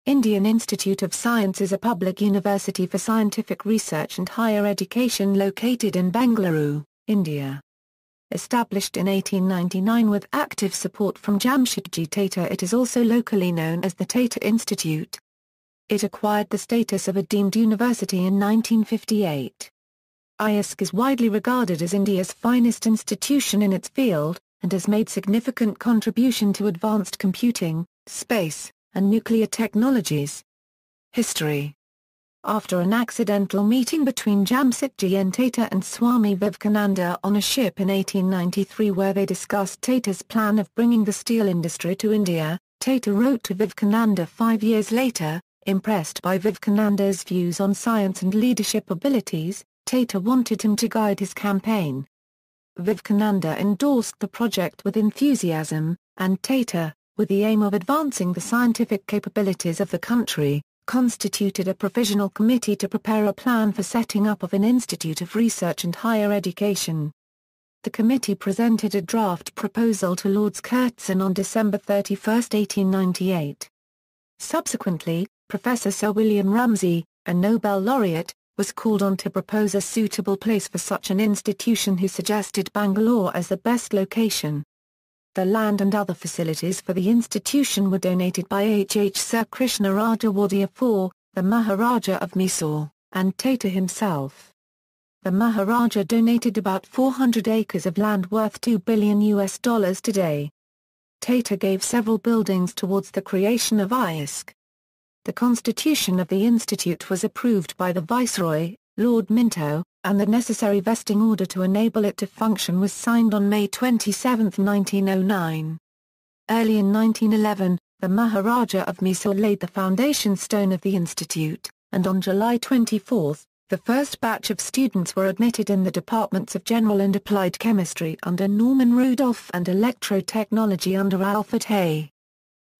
Indian Institute of Science is a public university for scientific research and higher education located in Bangalore, India. Established in 1899 with active support from Jamshedji Tata, it is also locally known as the Tata Institute. It acquired the status of a deemed university in 1958. IISc is widely regarded as India's finest institution in its field, and has made significant contribution to advanced computing, space, and nuclear technologies. History. After an accidental meeting between Jamshedji Tata and Swami Vivekananda on a ship in 1893 where they discussed Tata's plan of bringing the steel industry to India, Tata wrote to Vivekananda 5 years later, impressed by Vivekananda's views on science and leadership abilities. Tata wanted him to guide his campaign. Vivekananda endorsed the project with enthusiasm, and Tata, with the aim of advancing the scientific capabilities of the country, constituted a provisional committee to prepare a plan for setting up of an institute of research and higher education. The committee presented a draft proposal to Lord Curzon on December 31, 1898. Subsequently, Professor Sir William Ramsay, a Nobel laureate, was called on to propose a suitable place for such an institution, who suggested Bangalore as the best location. The land and other facilities for the institution were donated by Sir Krishna Raja Wadia IV, the Maharaja of Mysore, and Tata himself. The Maharaja donated about 400 acres of land worth $2 billion today. Tata gave several buildings towards the creation of IISc. The constitution of the institute was approved by the Viceroy, Lord Minto, and the necessary vesting order to enable it to function was signed on May 27, 1909. Early in 1911, the Maharaja of Mysore laid the foundation stone of the institute, and on July 24, the first batch of students were admitted in the departments of General and Applied Chemistry under Norman Rudolph and Electrotechnology under Alfred Hay.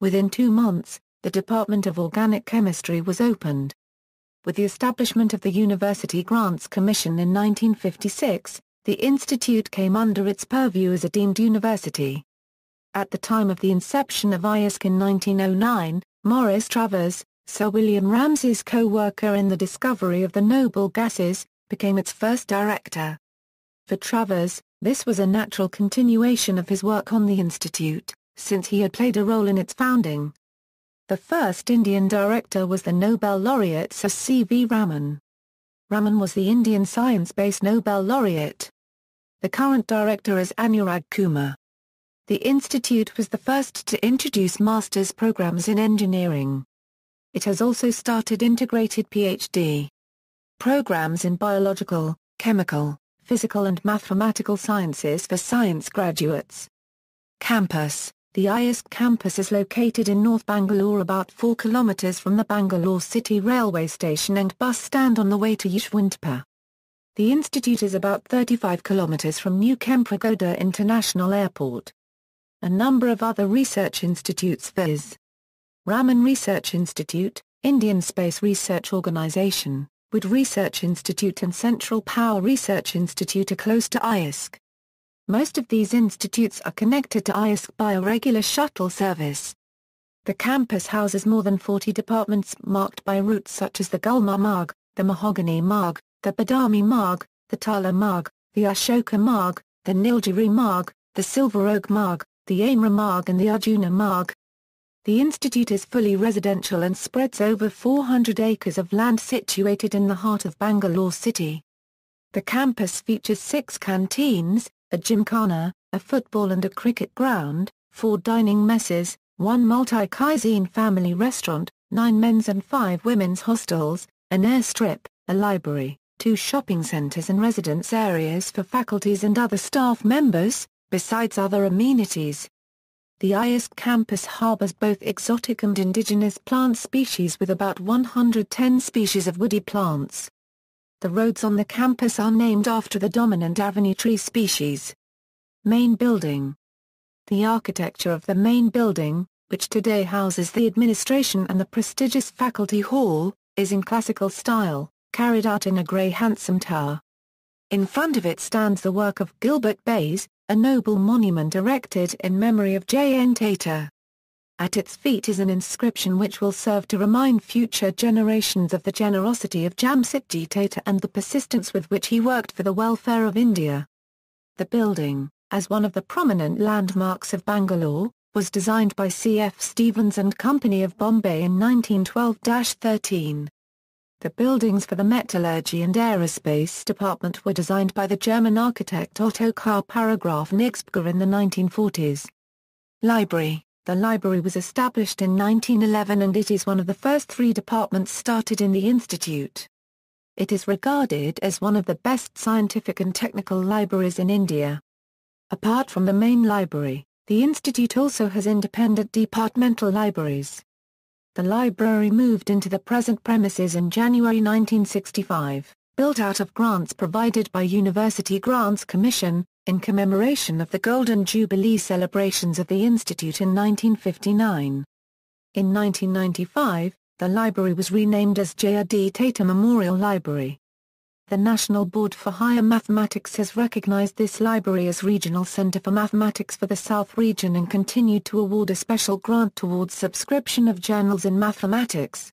Within 2 months, the Department of Organic Chemistry was opened. With the establishment of the University Grants Commission in 1956, the institute came under its purview as a deemed university. At the time of the inception of IISc in 1909, Maurice Travers, Sir William Ramsay's co-worker in the discovery of the noble gases, became its first director. For Travers, this was a natural continuation of his work on the institute, since he had played a role in its founding. The first Indian director was the Nobel laureate Sir C. V. Raman. Raman was the Indian science-based Nobel laureate. The current director is Anurag Kumar. The institute was the first to introduce master's programs in engineering. It has also started integrated PhD programs in biological, chemical, physical and mathematical sciences for science graduates. Campus. The IISc campus is located in North Bangalore, about 4 kilometers from the Bangalore City Railway Station and bus stand on the way to Yeshwantpur. The institute is about 35 kilometers from New Kempegoda International Airport. A number of other research institutes viz. Raman Research Institute, Indian Space Research Organisation, Wood Research Institute and Central Power Research Institute are close to IISc. Most of these institutes are connected to IISc by a regular shuttle service. The campus houses more than 40 departments marked by routes such as the Gulmar Marg, the Mahogany Marg, the Badami Marg, the Tala Marg, the Ashoka Marg, the Nilgiri Marg, the Silver Oak Marg, the Amra Marg and the Arjuna Marg. The institute is fully residential and spreads over 400 acres of land situated in the heart of Bangalore city. The campus features 6 canteens, a gymkhana, a football and a cricket ground, 4 dining messes, 1 multi-cuisine family restaurant, 9 men's and 5 women's hostels, an airstrip, a library, 2 shopping centres and residence areas for faculties and other staff members, besides other amenities. The IISc campus harbours both exotic and indigenous plant species with about 110 species of woody plants. The roads on the campus are named after the dominant avenue tree species. Main building. The architecture of the main building, which today houses the administration and the prestigious faculty hall, is in classical style, carried out in a grey handsome tower. In front of it stands the work of Gilbert Bayes, a noble monument erected in memory of J. N. Tata. At its feet is an inscription which will serve to remind future generations of the generosity of Jamsetji Tata and the persistence with which he worked for the welfare of India. The building, as one of the prominent landmarks of Bangalore, was designed by C.F. Stevens and Company of Bombay in 1912-13. The buildings for the Metallurgy and Aerospace Department were designed by the German architect Otto Karl Paragraph Nixbger in the 1940s. Library. The library was established in 1911 and it is one of the first 3 departments started in the institute. It is regarded as one of the best scientific and technical libraries in India. Apart from the main library, the institute also has independent departmental libraries. The library moved into the present premises in January 1965, built out of grants provided by University Grants Commission, in commemoration of the Golden Jubilee celebrations of the Institute in 1959. In 1995, the library was renamed as J.R.D. Tata Memorial Library. The National Board for Higher Mathematics has recognized this library as Regional Center for Mathematics for the South Region and continued to award a special grant towards subscription of journals in mathematics.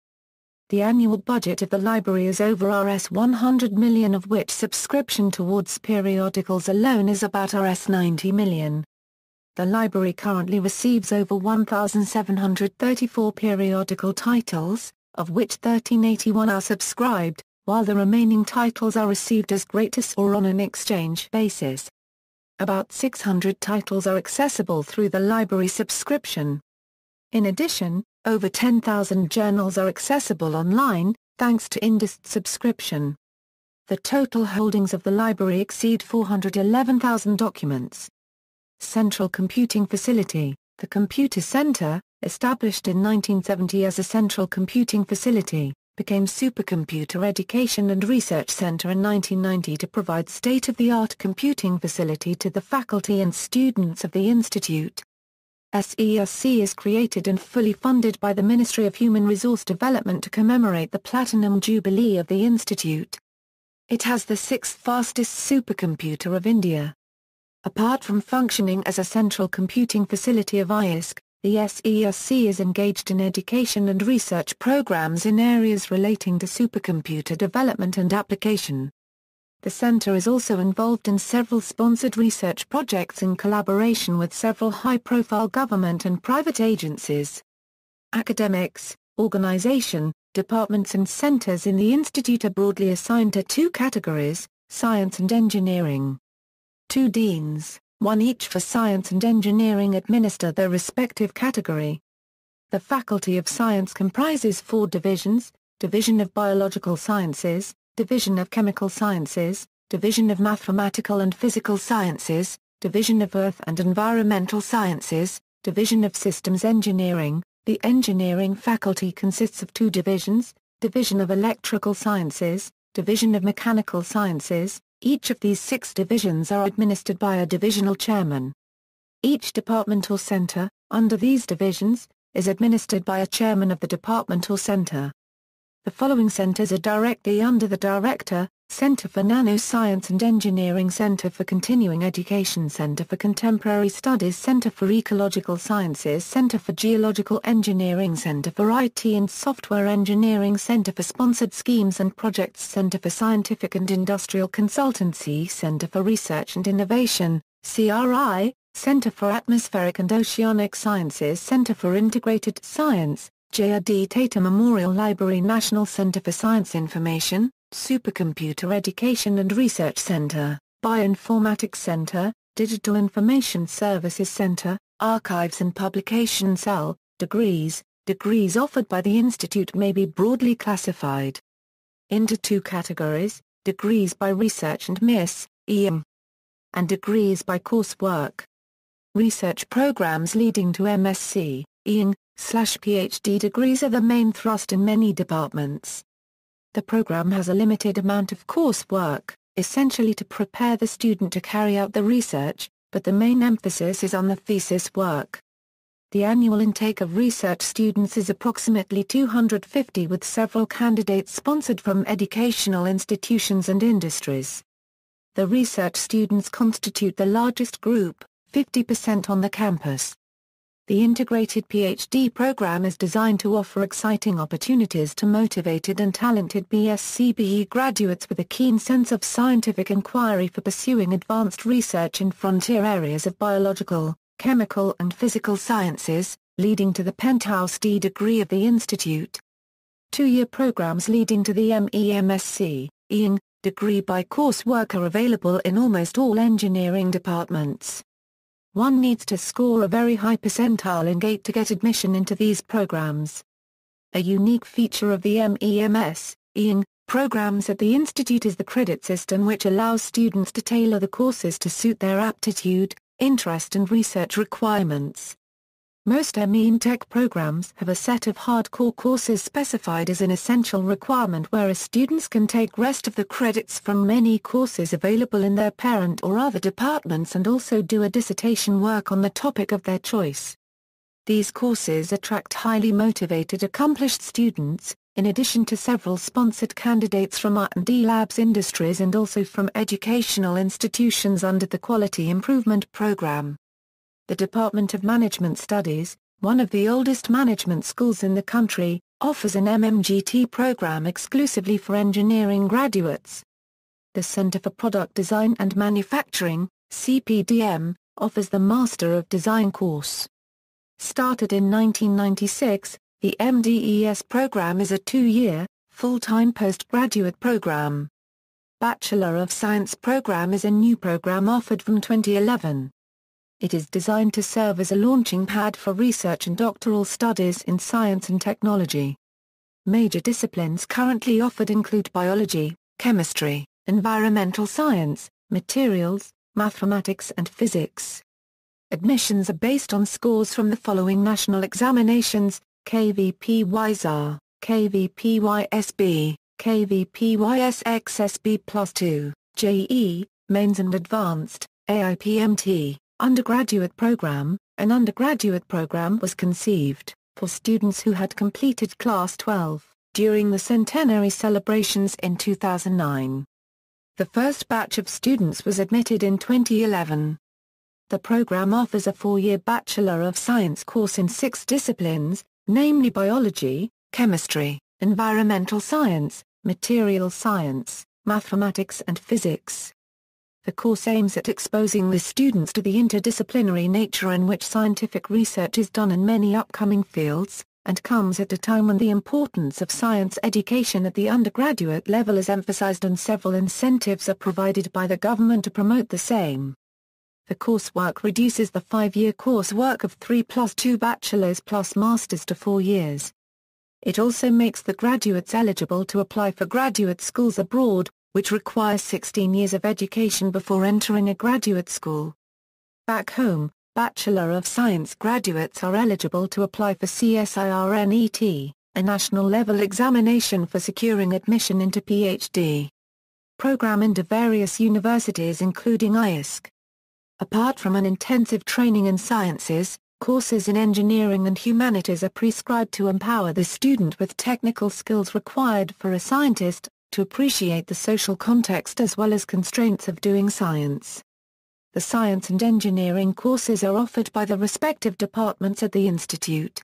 The annual budget of the library is over Rs 100 million, of which subscription towards periodicals alone is about Rs 90 million. The library currently receives over 1,734 periodical titles, of which 1,381 are subscribed, while the remaining titles are received as gratis or on an exchange basis. About 600 titles are accessible through the library subscription. In addition, over 10,000 journals are accessible online, thanks to IISc subscription. The total holdings of the library exceed 411,000 documents. Central Computing Facility. The Computer Center, established in 1970 as a central computing facility, became Supercomputer Education and Research Center in 1990 to provide state-of-the-art computing facility to the faculty and students of the institute. IISc is created and fully funded by the Ministry of Human Resource Development to commemorate the Platinum Jubilee of the institute. It has the 6th fastest supercomputer of India. Apart from functioning as a central computing facility of IISc, the IISc is engaged in education and research programs in areas relating to supercomputer development and application. The center is also involved in several sponsored research projects in collaboration with several high-profile government and private agencies. Academics, organization, departments and centers in the institute are broadly assigned to 2 categories, science and engineering. 2 deans, one each for science and engineering, administer their respective category. The Faculty of Science comprises 4 divisions: Division of Biological Sciences, Division of Chemical Sciences, Division of Mathematical and Physical Sciences, Division of Earth and Environmental Sciences, Division of Systems Engineering. The engineering faculty consists of 2 divisions, Division of Electrical Sciences, Division of Mechanical Sciences. Each of these 6 divisions are administered by a divisional chairman. Each department or center, under these divisions, is administered by a chairman of the department or center. The following centers are directly under the director: Center for Nanoscience and Engineering, Center for Continuing Education, Center for Contemporary Studies, Center for Ecological Sciences, Center for Geological Engineering, Center for IT and Software Engineering, Center for Sponsored Schemes and Projects, Center for Scientific and Industrial Consultancy, Center for Research and Innovation, CRI, Center for Atmospheric and Oceanic Sciences, Center for Integrated Science, J.R.D. Tata Memorial Library, National Center for Science Information, Supercomputer Education and Research Center, Bioinformatics Center, Digital Information Services Center, Archives and Publication Cell. Degrees. Degrees offered by the institute may be broadly classified into 2 categories: degrees by research and Miss, EM, and degrees by coursework. Research programs leading to MSc, Eng/PhD degrees are the main thrust in many departments. The program has a limited amount of coursework, essentially to prepare the student to carry out the research, but the main emphasis is on the thesis work. The annual intake of research students is approximately 250, with several candidates sponsored from educational institutions and industries. The research students constitute the largest group, 50% on the campus. The integrated PhD program is designed to offer exciting opportunities to motivated and talented BSc-BE graduates with a keen sense of scientific inquiry for pursuing advanced research in frontier areas of biological, chemical and physical sciences, leading to the Penthouse D degree of the institute. Two-year programs leading to the MEMSc, IISc, degree by coursework are available in almost all engineering departments. One needs to score a very high percentile in GATE to get admission into these programs. A unique feature of the MEMS, IISc, programs at the institute is the credit system, which allows students to tailor the courses to suit their aptitude, interest and research requirements. Most MEM-Tech programs have a set of hardcore courses specified as an essential requirement, whereas students can take rest of the credits from many courses available in their parent or other departments and also do a dissertation work on the topic of their choice. These courses attract highly motivated accomplished students, in addition to several sponsored candidates from R&D labs industries and also from educational institutions under the Quality Improvement Program. The Department of Management Studies, one of the oldest management schools in the country, offers an MMGT program exclusively for engineering graduates. The Center for Product Design and Manufacturing, CPDM, offers the Master of Design course. Started in 1996, the MDES program is a 2-year, full-time postgraduate program. Bachelor of Science program is a new program offered from 2011. It is designed to serve as a launching pad for research and doctoral studies in science and technology. Major disciplines currently offered include biology, chemistry, environmental science, materials, mathematics and physics. Admissions are based on scores from the following national examinations: KVPY-SR, KVPY-SB, KVPY-SXSB+2, JE, Mains and Advanced, AIPMT. Undergraduate program. An undergraduate program was conceived for students who had completed Class 12 during the centenary celebrations in 2009. The first batch of students was admitted in 2011. The program offers a 4-year Bachelor of Science course in 6 disciplines, namely biology, chemistry, environmental science, material science, mathematics and physics. The course aims at exposing the students to the interdisciplinary nature in which scientific research is done in many upcoming fields, and comes at a time when the importance of science education at the undergraduate level is emphasized and several incentives are provided by the government to promote the same. The coursework reduces the 5-year coursework of 3 + 2 bachelors plus masters to 4 years. It also makes the graduates eligible to apply for graduate schools abroad, which requires 16 years of education before entering a graduate school. Back home, Bachelor of Science graduates are eligible to apply for CSIRNET, a national-level examination for securing admission into PhD program into various universities including IISc. Apart from an intensive training in sciences, courses in engineering and humanities are prescribed to empower the student with technical skills required for a scientist, to appreciate the social context as well as constraints of doing science. The science and engineering courses are offered by the respective departments at the institute.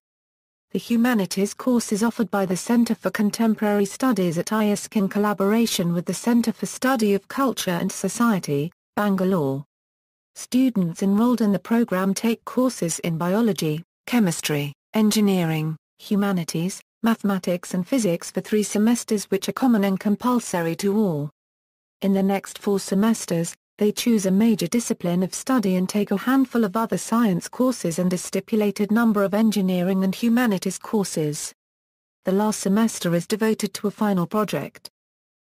The humanities course is offered by the Center for Contemporary Studies at IISc in collaboration with the Center for Study of Culture and Society, Bangalore. Students enrolled in the program take courses in biology, chemistry, engineering, humanities, mathematics and physics for 3 semesters, which are common and compulsory to all. In the next 4 semesters, they choose a major discipline of study and take a handful of other science courses and a stipulated number of engineering and humanities courses. The last semester is devoted to a final project.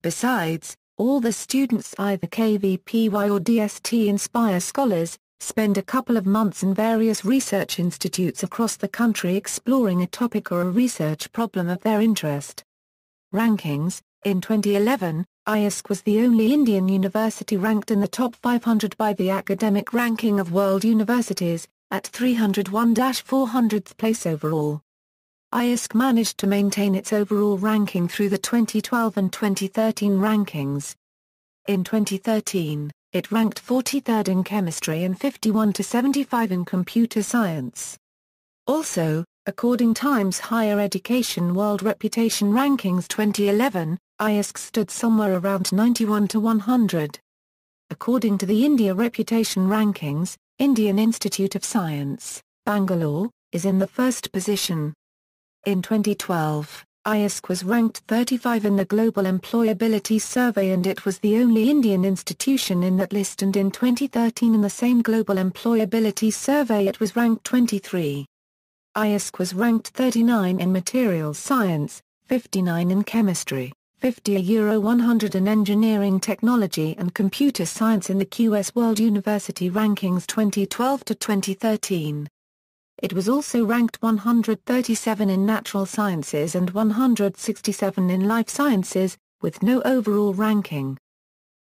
Besides, all the students, either KVPY or DST Inspire Scholars, spend a couple of months in various research institutes across the country exploring a topic or a research problem of their interest. Rankings: in 2011, IISc was the only Indian university ranked in the top 500 by the Academic Ranking of World Universities, at 301-400th place overall. IISc managed to maintain its overall ranking through the 2012 and 2013 rankings. In 2013, it ranked 43rd in chemistry and 51 to 75 in computer science. Also, according Times Higher Education World Reputation Rankings 2011, IISc stood somewhere around 91 to 100. According to the India Reputation Rankings, Indian Institute of Science, Bangalore, is in the first position. In 2012, IISc was ranked 35 in the Global Employability Survey and it was the only Indian institution in that list, and in 2013 in the same Global Employability Survey it was ranked 23. IISc was ranked 39 in materials science, 59 in chemistry, 50 Euro 100 in engineering technology and computer science in the QS World University Rankings 2012 to 2013. It was also ranked 137 in natural sciences and 167 in life sciences, with no overall ranking.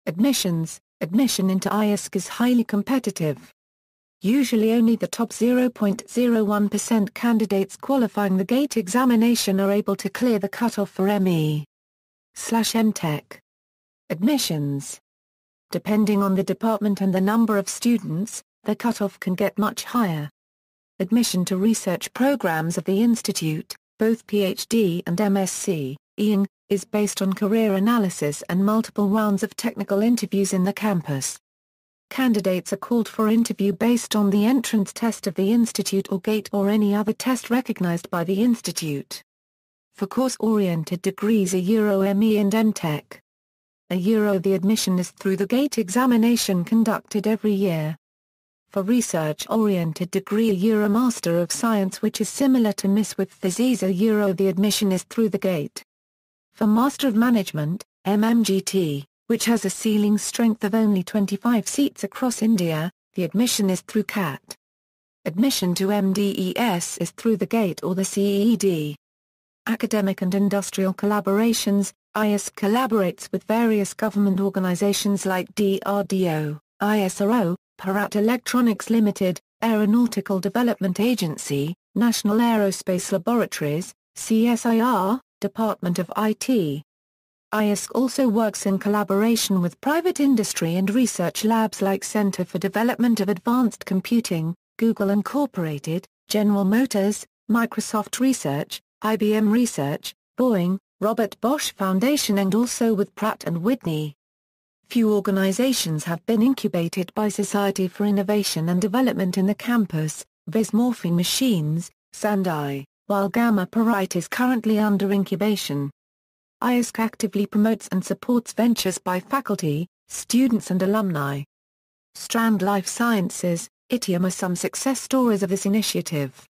Admission into IISc is highly competitive. Usually only the top 0.01% candidates qualifying the GATE examination are able to clear the cutoff for ME/MTech. Admissions. Depending on the department and the number of students, the cutoff can get much higher. Admission to research programs of the institute, both PhD and MSc, is based on career analysis and multiple rounds of technical interviews in the campus. Candidates are called for interview based on the entrance test of the institute or GATE or any other test recognized by the institute. For course-oriented degrees Euro ME and MTech. Euro the admission is through the GATE examination conducted every year. For research-oriented degree Euro Master of Science, which is similar to MIS with DESE Euro the admission is through the GATE. For Master of Management, MMGT, which has a ceiling strength of only 25 seats across India, the admission is through CAT. Admission to MDES is through the GATE or the CED. Academic and industrial collaborations, IISc collaborates with various government organizations like DRDO, ISRO, Bharat Electronics Limited, Aeronautical Development Agency, National Aerospace Laboratories, CSIR, Department of IT. IISc also works in collaboration with private industry and research labs like Center for Development of Advanced Computing, Google Incorporated, General Motors, Microsoft Research, IBM Research, Boeing, Robert Bosch Foundation, and also with Pratt & Whitney. Few organizations have been incubated by Society for Innovation and Development in the campus, viz. Morphing Machines, Sandai, while Gamma Parite is currently under incubation. IISc actively promotes and supports ventures by faculty, students and alumni. Strand Life Sciences, ITIUM are some success stories of this initiative.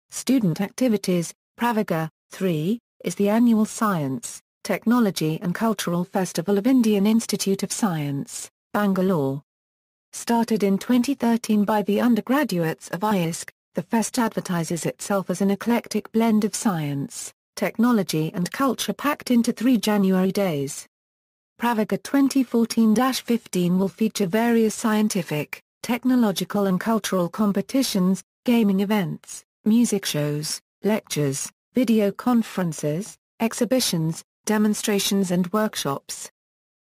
Student activities, Praviga, 3, is the annual Science, Technology and Cultural Festival of Indian Institute of Science, Bangalore. Started in 2013 by the undergraduates of IISc, the fest advertises itself as an eclectic blend of science, technology and culture packed into 3 January days. Praviga 2014-15 will feature various scientific, technological and cultural competitions, gaming events, music shows, lectures, video conferences, exhibitions, demonstrations and workshops.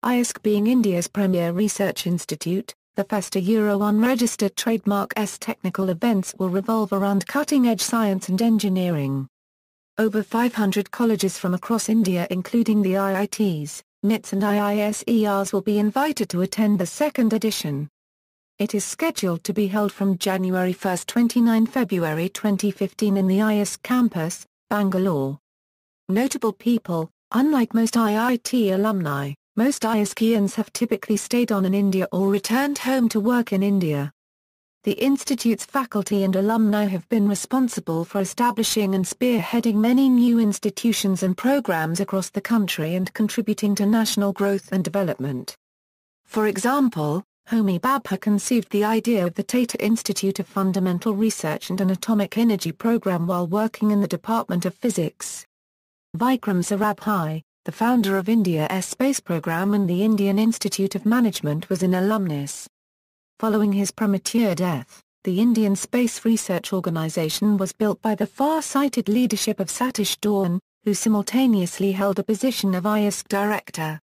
IISc being India's premier research institute, the Festa Euro unregistered trademark technical events will revolve around cutting-edge science and engineering. Over 500 colleges from across India including the IITs, NITs and IISERs will be invited to attend the second edition. It is scheduled to be held from January 1 to 29 February 2015 in the IISc campus, Bangalore. Notable people. Unlike most IIT alumni, most IIScians have typically stayed on in India or returned home to work in India. The institute's faculty and alumni have been responsible for establishing and spearheading many new institutions and programs across the country and contributing to national growth and development. For example, Homi Bhabha conceived the idea of the Tata Institute of Fundamental Research and an Atomic Energy program while working in the Department of Physics. Vikram Sarabhai, the founder of India's space program and the Indian Institute of Management, was an alumnus. Following his premature death, the Indian Space Research Organisation was built by the far-sighted leadership of Satish Dhawan, who simultaneously held the position of IISc director.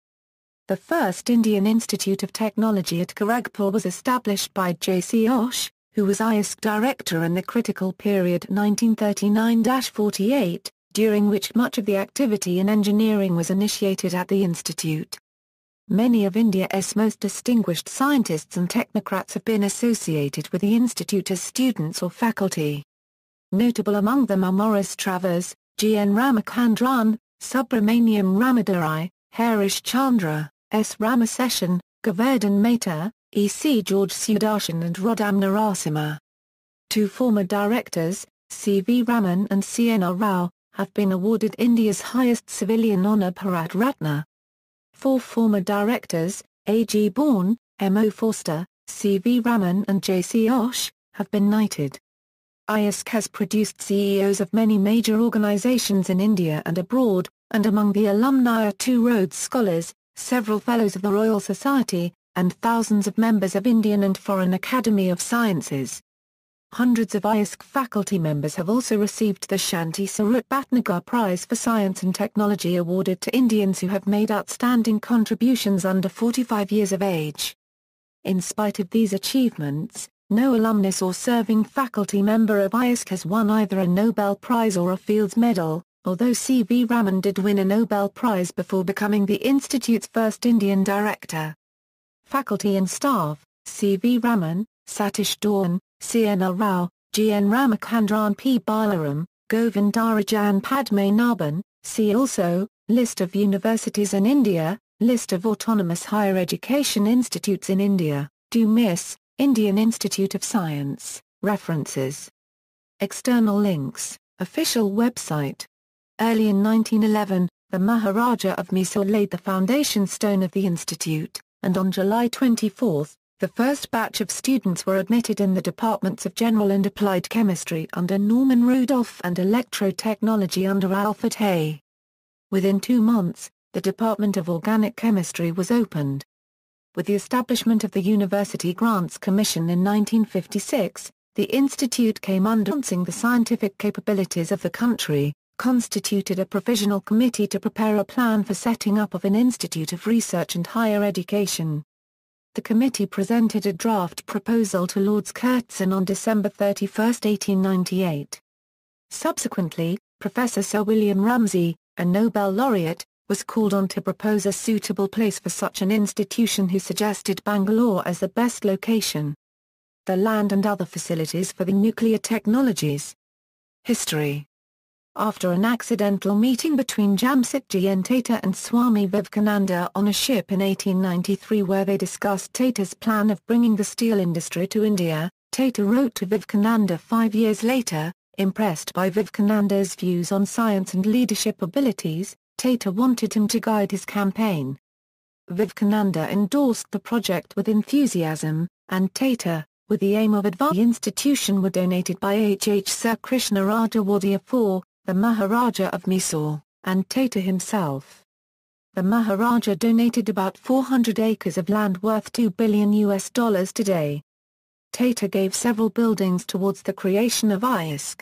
The first Indian Institute of Technology at Kharagpur was established by J.C. Osh, who was IISc director in the critical period 1939-48, during which much of the activity in engineering was initiated at the institute. Many of India's most distinguished scientists and technocrats have been associated with the institute as students or faculty. Notable among them are Maurice Travers, G. N. Ramachandran, Subramaniam Ramadurai, Harish Chandra, S. Ramaseshan, Govardhan Mehta, E. C. George Sudarshan and Rodam Narasimha. Two former directors, C. V. Raman and C. N. R. Rao, have been awarded India's highest civilian honour Bharat Ratna. Four former directors, A. G. Bourne, M. O. Forster, C. V. Raman and J. C. Osh, have been knighted. IISc has produced CEOs of many major organisations in India and abroad, and among the alumni are two Rhodes Scholars, several Fellows of the Royal Society, and thousands of members of Indian and foreign Academy of Sciences. Hundreds of IISc faculty members have also received the Shanti Sarup Bhatnagar Prize for Science and Technology awarded to Indians who have made outstanding contributions under 45 years of age. In spite of these achievements, no alumnus or serving faculty member of IISc has won either a Nobel Prize or a Fields Medal, although C. V. Raman did win a Nobel Prize before becoming the Institute's first Indian director. Faculty and staff, C. V. Raman, Satish Dhawan, C. N. R. Rao, G. N. Ramachandran P. Balaram, Govindarajan Padmanabhan. See also, List of universities in India, List of autonomous higher education institutes in India, DESE, Indian Institute of Science, References. External links, official website. Early in 1911, the Maharaja of Mysore laid the foundation stone of the institute, and on July 24, the first batch of students were admitted in the departments of General and Applied Chemistry under Norman Rudolph and Electrotechnology under Alfred Hay. Within 2 months, the Department of Organic Chemistry was opened. With the establishment of the University Grants Commission in 1956, the institute came under enhancing the scientific capabilities of the country, constituted a provisional committee to prepare a plan for setting up of an institute of research and higher education. The committee presented a draft proposal to Lord Curzon on December 31, 1898. Subsequently, Professor Sir William Ramsay, a Nobel laureate, was called on to propose a suitable place for such an institution, who suggested Bangalore as the best location. The land and other facilities for the nuclear technologies. History. After an accidental meeting between Jamsetji N. Tata and Swami Vivekananda on a ship in 1893 where they discussed Tata's plan of bringing the steel industry to India, Tata wrote to Vivekananda 5 years later, impressed by Vivekananda's views on science and leadership abilities. Tata wanted him to guide his campaign. Vivekananda endorsed the project with enthusiasm, and Tata, with the aim of advancing the institution, were donated by H. Sir Krishna Rajawadiyar IV, the Maharaja of Mysore, and Tata himself. The Maharaja donated about 400 acres of land worth $2 billion today. Tata gave several buildings towards the creation of IISc.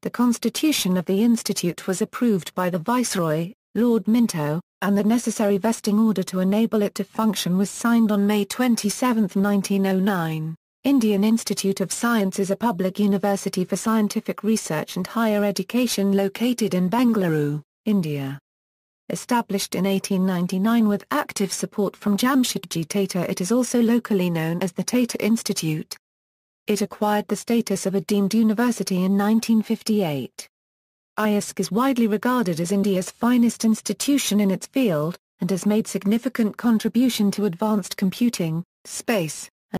The constitution of the institute was approved by the Viceroy, Lord Minto, and the necessary vesting order to enable it to function was signed on May 27, 1909. Indian Institute of Science is a public university for scientific research and higher education located in Bangalore, India. Established in 1899 with active support from Jamshedji Tata, it is also locally known as the Tata Institute. It acquired the status of a deemed university in 1958. IISc is widely regarded as India's finest institution in its field, and has made significant contribution to advanced computing, space,